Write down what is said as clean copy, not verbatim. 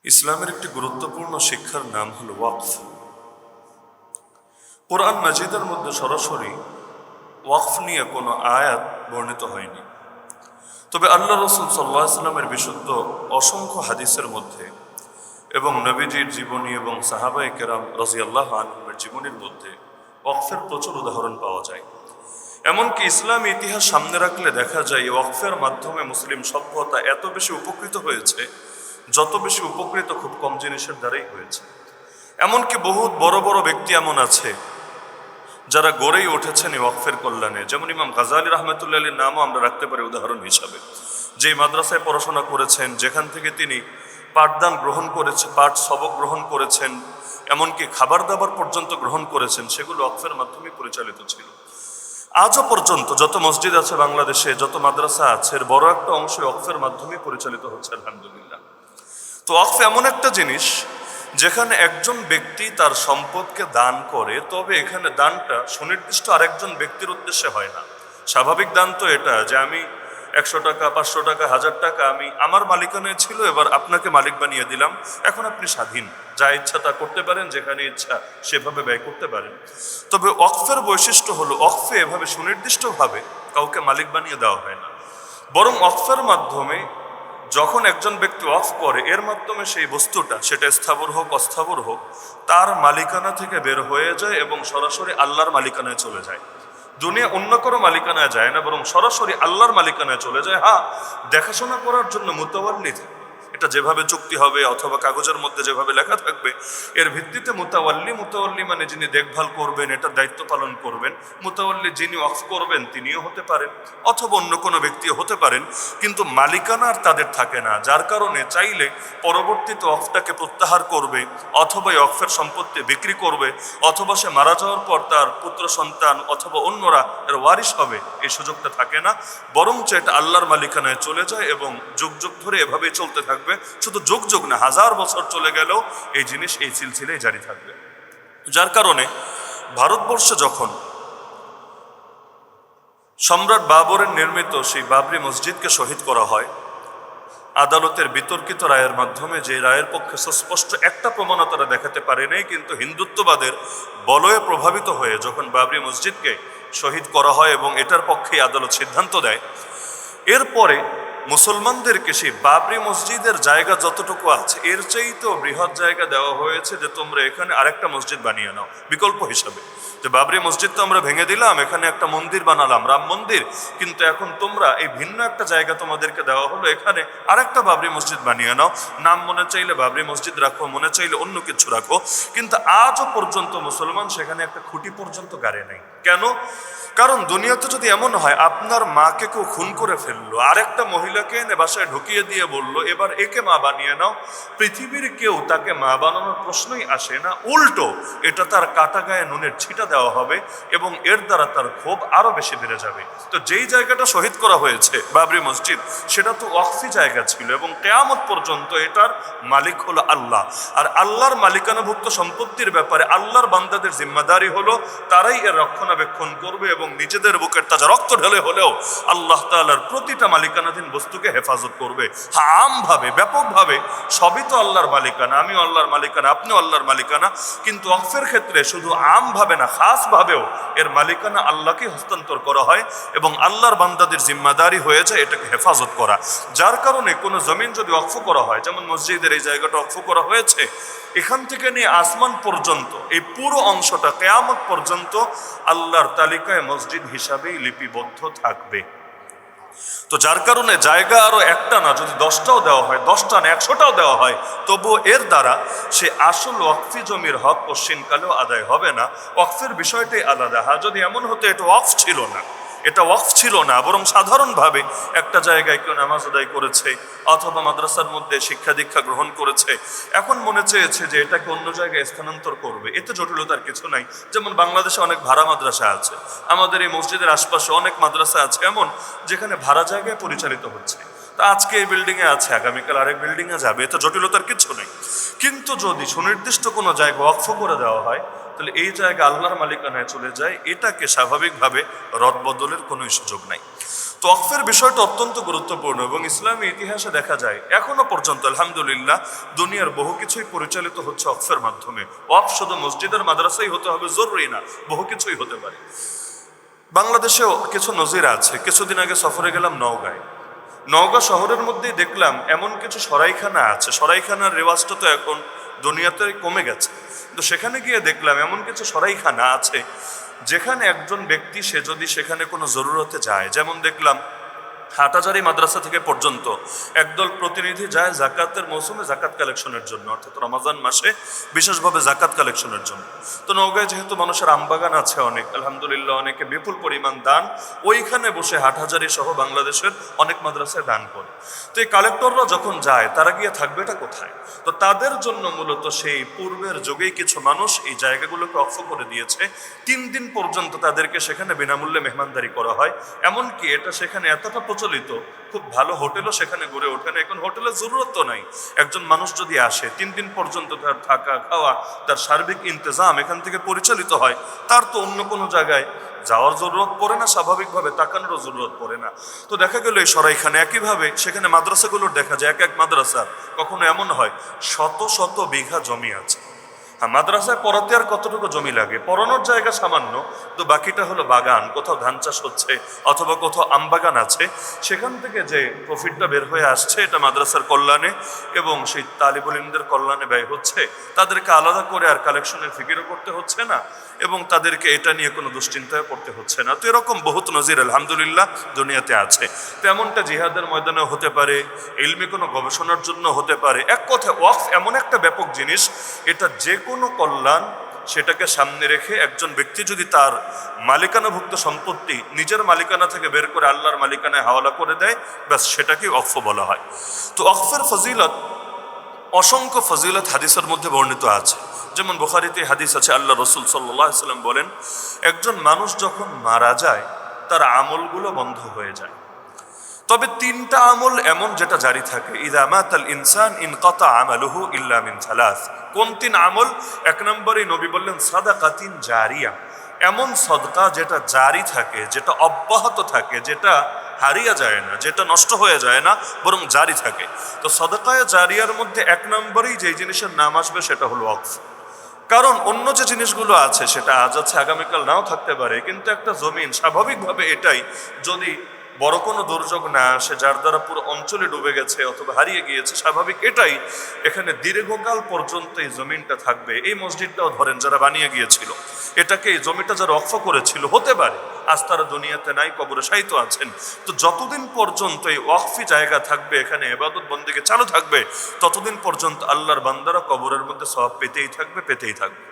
ইসলামের একটি গুরুত্বপূর্ণ শিক্ষার নাম হল ওয়াকফ। কোরআন মাজিদের মধ্যে সরাসরি ওয়াকফ নিয়ে কোনো আয়াত বর্ণিত হয়নি, তবে আল্লাহ রসুল সাল্লাল্লাহু আলাইহি ওয়াসাল্লামের বিশুদ্ধ অসংখ্য হাদিসের মধ্যে এবং নবীজির জীবনী এবং সাহাবায়ে কেরাম রাদিয়াল্লাহু আনহুমের জীবনীর মধ্যে ওয়াকফের প্রচুর উদাহরণ পাওয়া যায়। এমনকি ইসলামী ইতিহাস সামনে রাখলে দেখা যায় ওয়াকফের মাধ্যমে মুসলিম সভ্যতা এত বেশি উপকৃত হয়েছে, যত বেশি উপকৃত খুব কম জিনিসের দ্বারাই হয়েছে। এমনকি বহুত বড় বড় ব্যক্তি এমন আছে যারা গড়েই উঠেছেন এই ওয়াকফের কল্যাণে, যেমন ইমাম গাজালি রহমতুল্লাহ আলাইহির নামও আমরা রাখতে পারি উদাহরণ হিসাবে। যেই মাদ্রাসায় পড়াশোনা করেছেন, যেখান থেকে তিনি পাঠদান গ্রহণ করেছেন, পাঠ সবক গ্রহণ করেছেন, এমনকি খাবার দাবার পর্যন্ত গ্রহণ করেছেন, সেগুলো ওয়াকফের মাধ্যমে পরিচালিত ছিল। আজও পর্যন্ত যত মসজিদ আছে বাংলাদেশে, যত মাদ্রাসা আছে, এর বড় একটা অংশ ওয়াকফের মাধ্যমে পরিচালিত হচ্ছে আলহামদুলিল্লাহ। তো ওয়াকফ এমন একটা জিনিস যেখানে একজন ব্যক্তি তার সম্পদকে দান করে, তবে এখানে দানটা সুনির্দিষ্ট আরেকজন ব্যক্তির উদ্দেশ্যে হয় না। স্বাভাবিক দান তো এটা যে আমি 100 টাকা, 500 টাকা, 1000 টাকা আমি আমার মালিকানায় ছিল, এবার আপনাকে মালিক বানিয়ে দিলাম, এখন আপনি স্বাধীন, যা ইচ্ছা তা করতে পারেন, যেখানে ইচ্ছা সেভাবে ব্যয় করতে পারেন। তবে ওয়াকফের বৈশিষ্ট্য হলো ওয়াকফে এভাবে সুনির্দিষ্টভাবে কাউকে মালিক বানিয়ে দেওয়া হয় না, বরং ওয়াকফের মাধ্যমে যখন একজন ব্যক্তি ওয়াকফ করে, এর মাধ্যমে সেই বস্তুটা, সেটা স্থাবর হোক অস্থাবর হোক, তার মালিকানা থেকে বের হয়ে যায় এবং সরাসরি আল্লাহর মালিকানায় চলে যায়। দুনিয়া অন্য কারো মালিকানায় যায় না, বরং সরাসরি আল্লাহর মালিকানায় চলে যায়। হ্যাঁ, দেখাশোনা করার জন্য মুতাওয়াল্লি, এটা যেভাবে চুক্তি হবে অথবা কাগজের মধ্যে যেভাবে লেখা থাকবে, এর ভিত্তিতে মুতাওয়াল্লি মানে যিনি দেখভাল করবেন, এটার দায়িত্ব পালন করবেন। মুতাওয়াল্লি যিনি ওয়াকফ করবেন তিনিও হতে পারেন, অথবা অন্য কোনো ব্যক্তিও হতে পারেন, কিন্তু মালিকানা আর তাদের থাকে না, যার কারণে চাইলে পরবর্তীতে ওয়াকফটাকে প্রত্যাহার করবে, অথবা ওয়াকফের সম্পত্তি বিক্রি করবে, অথবা সে মারা যাওয়ার পর তার পুত্র সন্তান অথবা অন্যরা এর ওয়ারিশ হবে, এই সুযোগটা থাকে না, বরঞ্চ এটা আল্লাহর মালিকানায় চলে যায় এবং যুগ যুগ ধরে এভাবেই চলতে থাকবে। শুধু যুগ যুগ না, 1000 বছর চলে গেলেও এই জিনিস এই সিলসিলাই জারি থাকবে। যার কারণে ভারতবর্ষে যখন সম্রাট বাবরের নির্মিত সেই বাবরি মসজিদকে শহীদ করা হয়, আদালতের বিতর্কিত রায়ের মাধ্যমে, যে রায়ের পক্ষে সুস্পষ্ট একটা প্রমাণও তারা দেখাতে পারে নাই, কিন্তু হিন্দুত্ববাদের বলয়ে প্রভাবিত হয়ে যখন বাবরি মসজিদকে শহীদ করা হয় এবং এটার পক্ষেই আদালত সিদ্ধান্ত দেয়, এরপরে মুসলমানদেরকে সেই বাবরি মসজিদের জায়গা যতটুকু আছে এর চাইতেও বৃহৎ জায়গা দেওয়া হয়েছে, যে তোমরা এখানে আরেকটা মসজিদ বানিয়ে নাও বিকল্প হিসাবে। যে বাবরি মসজিদ তো আমরা ভেঙে দিলাম, এখানে একটা মন্দির বানালাম, রাম মন্দির, কিন্তু এখন তোমরা এই ভিন্ন একটা জায়গা তোমাদেরকে দেওয়া হলো, এখানে আরেকটা বাবরি মসজিদ বানিয়ে নাও। নাম মনে চাইলে বাবরি মসজিদ রাখো, মনে চাইলে অন্য কিছু রাখো, কিন্তু আজও পর্যন্ত মুসলমান সেখানে একটা খুঁটি পর্যন্ত গাড়ে নেই। কেন? কারণ দুনিয়াতে যদি এমন হয় আপনার মাকে কেউ খুন করে ফেললো, আরেকটা মহিলাকে এনে বাসায় ঢুকিয়ে দিয়ে বলল এবার একে মা বানিয়ে নাও, পৃথিবীর কেউ তাকে মা বানানোর প্রশ্নই আসে না, উল্টো এটা তার কাটা গায়ে নুনের ছিটা দেওয়া হবে এবং এর দ্বারা তার ক্ষোভ আরো বেশি বেড়ে যাবে। তো যেই জায়গাটা শহীদ করা হয়েছে বাবরি মসজিদ, সেটা তো ওয়াকফি জায়গা ছিল এবং কিয়ামত পর্যন্ত এটার মালিক হলো আল্লাহ। আর আল্লাহর মালিকানাভুক্ত সম্পত্তির ব্যাপারে আল্লাহর বান্দাদের জিম্মাদারি হলো তারাই এর রক্ষণাবেক্ষণ করবে এবং নিজেদের বুকের তাজা রক্ত ঢেলে হলেও আল্লাহ তাআলার প্রতিটা মালিকানাধীন বস্তুকে হেফাজত করবে। হ্যাঁ, আমভাবে ব্যাপকভাবে সবই তো আল্লাহর মালিকানা, আমিও আল্লাহর মালিকানা, আপনিও আল্লাহর মালিকানা, কিন্তু ওয়াকফের ক্ষেত্রে শুধু আমভাবে না, খাসভাবেও এর মালিকানা আল্লাহকে হস্তান্তর করা হয় এবং আল্লাহর বান্দাদের জিম্মাদারি হয়ে যায় এটাকে হেফাজত করা। যার কারণে কোনো জমিন যদি ওয়াকফ করা হয়, যেমন মসজিদের এই জায়গাটা ওয়াকফ করা হয়েছে, এখান থেকে নিয়ে আসমান পর্যন্ত এই পুরো অংশটা কিয়ামত পর্যন্ত আল্লাহর তালিকায় মসজিদ হিসাবেই লিপিবদ্ধ থাকবে। তো যার কারণে জায়গা আরো একটা না, যদি 10টাও দেওয়া হয়, 10টা না 100টাও দেওয়া হয়, তবুও এর দ্বারা সে আসল ওয়াকফি জমির হক পশ্চিমকালেও আদায় হবে না। ওয়াকফের বিষয়টাই আলাদা। হ্যাঁ, যদি এমন হতো এটা ওয়াকফ ছিল না, এটা ওয়াকফ ছিল না, বরং সাধারণভাবে একটা জায়গায় কেউ নামাজ আদায় করেছে অথবা মাদ্রাসার মধ্যে শিক্ষা দীক্ষা গ্রহণ করেছে, এখন মনে চেয়েছে যে এটাকে অন্য জায়গায় স্থানান্তর করবে, এতে জটিলতার কিছু নাই। যেমন বাংলাদেশে অনেক ভাড়া মাদ্রাসা আছে, আমাদের এই মসজিদের আশপাশে অনেক মাদ্রাসা আছে এমন যেখানে ভাড়া জায়গায় পরিচালিত হচ্ছে। তা আজকে এই বিল্ডিংয়ে আছে, আগামীকাল আরেক বিল্ডিংয়ে যাবে, এতে জটিলতার কিছু নেই। কিন্তু যদি সুনির্দিষ্ট কোনো জায়গা ওয়াকফ করে দেওয়া হয়, তাহলে এই জায়গা আল্লাহর মালিকানায় চলে যায়, এটাকে স্বাভাবিকভাবে রদবদলের কোনো সুযোগ নাই। তো ওয়াকফের বিষয়টা অত্যন্ত গুরুত্বপূর্ণ এবং ইসলামী ইতিহাসে দেখা যায় এখনো পর্যন্ত আলহামদুলিল্লাহ দুনিয়ার বহু কিছুই পরিচালিত হচ্ছে ওয়াকফের মাধ্যমে। ওয়াকফ শুধু মসজিদের মাদ্রাসাই হতে হবে জরুরি না, বহু কিছুই হতে পারে। বাংলাদেশেও কিছু নজির আছে। কিছুদিন আগে সফরে গেলাম নওগাঁয়। নওগাঁ শহরের মধ্যেই দেখলাম এমন কিছু সরাইখানা আছে, সরাইখানার রেওয়াজটা তো এখন দুনিয়াতে কমে গেছে, কিন্তু সেখানে গিয়ে দেখলাম এমন কিছু সরাইখানা আছে যেখানে একজন ব্যক্তি সে যদি সেখানে কোনো জরুরতে যায়, যেমন দেখলাম হাটাজারি মাদ্রাসা থেকে পর্যন্ত একদল প্রতিনিধি যায় জাকাতের মৌসুমে জাকাত কালেকশনের জন্য, অর্থাৎ রমাজান মাসে বিশেষভাবে জাকাত কালেকশনের জন্য। তো নওগাঁয় যেহেতু মানুষের আমবাগান আছে অনেক, আলহামদুলিল্লাহ অনেকে বিপুল পরিমাণ দান ওইখানে বসে হাটহাজারি সহ বাংলাদেশের অনেক মাদ্রাসায় দান করে। তো এই কালেক্টররা যখন যায় তারা গিয়ে থাকবেটা কোথায়? তো তাদের জন্য মূলত সেই পূর্বের যুগেই কিছু মানুষ এই জায়গাগুলোকে অক্ষ করে দিয়েছে। 3 দিন পর্যন্ত তাদেরকে সেখানে বিনামূল্যে মেহমানদারি করা হয়। এমনকি এটা সেখানে এতটা প্রচলিত, খুব ভালো হোটেলও সেখানে গড়ে ওঠে না। এখন হোটেলের জরুরত তো নাই। একজন মানুষ যদি আসে 3 দিন পর্যন্ত তার থাকা খাওয়া তার সার্বিক ইন্তজাম এখান থেকে পরিচালিত হয়, তার তো অন্য কোনো জায়গায় যাওয়ার জরুরত পড়ে না, স্বাভাবিকভাবে তাকানোরও জরুরত পড়ে না। তো দেখা গেল এই সরাইখানে একইভাবে সেখানে মাদ্রাসাগুলোর দেখা যায় এক এক মাদ্রাসার কখনো এমন হয় শত শত বিঘা জমি আছে। হ্যাঁ, মাদ্রাসায় পড়াতে আর কতটুকু জমি লাগে, পড়ানোর জায়গা সামান্য, তো বাকিটা হলো বাগান, কোথাও ধান চাষ হচ্ছে অথবা কোথাও আম বাগান আছে। সেখান থেকে যে প্রফিটটা বের হয়ে আসছে এটা মাদ্রাসার কল্যাণে এবং সেই তালিবুল ইলমদের কল্যাণে ব্যয় হচ্ছে। তাদেরকে আলাদা করে আর কালেকশনের ফিকিরও করতে হচ্ছে না এবং তাদেরকে এটা নিয়ে কোনো দুশ্চিন্তায় পড়তে হচ্ছে না। তো এরকম বহুত নজির আলহামদুলিল্লাহ দুনিয়াতে আছে। তো এমনটা জিহাদের ময়দানে হতে পারে, ইলমি কোনো গবেষণার জন্য হতে পারে। এক কথায় ওয়াকফ এমন একটা ব্যাপক জিনিস, এটা যে কোনো কল্যাণ সেটাকে সামনে রেখে একজন ব্যক্তি যদি তার মালিকানাভুক্ত সম্পত্তি নিজের মালিকানা থেকে বের করে আল্লাহর মালিকানায় হাওয়ালা করে দেয়, ব্যাস সেটাকে ওয়াকফ বলা হয়। তো ওয়াকফের ফজিলত, অসংখ্য ফজিলত হাদিসের মধ্যে বর্ণিত আছে। যেমন বুখারীতে হাদিস আছে, আল্লাহ রসুল সাল্লাল্লাহু আলাইহি ওয়াসাল্লাম বলেন, একজন মানুষ যখন মারা যায় তার আমলগুলো বন্ধ হয়ে যায়, তবে 3টা আমল এমন যেটা জারি থাকে। ইযা মাতাল ইনসান ইনকাতা আমালুহু ইল্লা মিন সালাস। কোন 3 আমল? 1 নম্বরে নবী বললেন সাদাকাতিন জারিয়া, এমন সদকা যেটা জারি থাকে, যেটা অব্যাহত থাকে, যেটা হারিয়ে যায় না, যেটা নষ্ট হয়ে যায় না, বরং জারি থাকে। তো সদকায়ে জারিয়ার মধ্যে 1 নম্বরেই যে জিনিসের নাম আসবে সেটা হলো ওয়াকফ। কারণ অন্য যে জিনিসগুলো আছে সেটা আজ আছে আগামীকাল নাও থাকতে পারে, কিন্তু একটা জমিন স্বাভাবিকভাবে এটাই যদি বড় কোনো দুর্যোগ না আসে যার দ্বারা পুরো অঞ্চলে ডুবে গেছে অথবা হারিয়ে গিয়েছে, স্বাভাবিক এটাই এখানে দীর্ঘকাল পর্যন্ত এই জমিনটা থাকবে। এই মসজিদটাও ধরেন যারা বানিয়ে গিয়েছিল, এটাকে এই জমিটা যারা ওয়াকফ করেছিল, হতে পারে আজ তারা দুনিয়াতে নাই, কবরে শায়িত আছেন। তো যতদিন পর্যন্ত এই ওয়াকফি জায়গা থাকবে, এখানে ইবাদত বন্দেগী চালু থাকবে, ততদিন পর্যন্ত আল্লাহর বান্দারা কবরের মধ্যে সওয়াব পেতেই থাকবে, পেতেই থাকবে।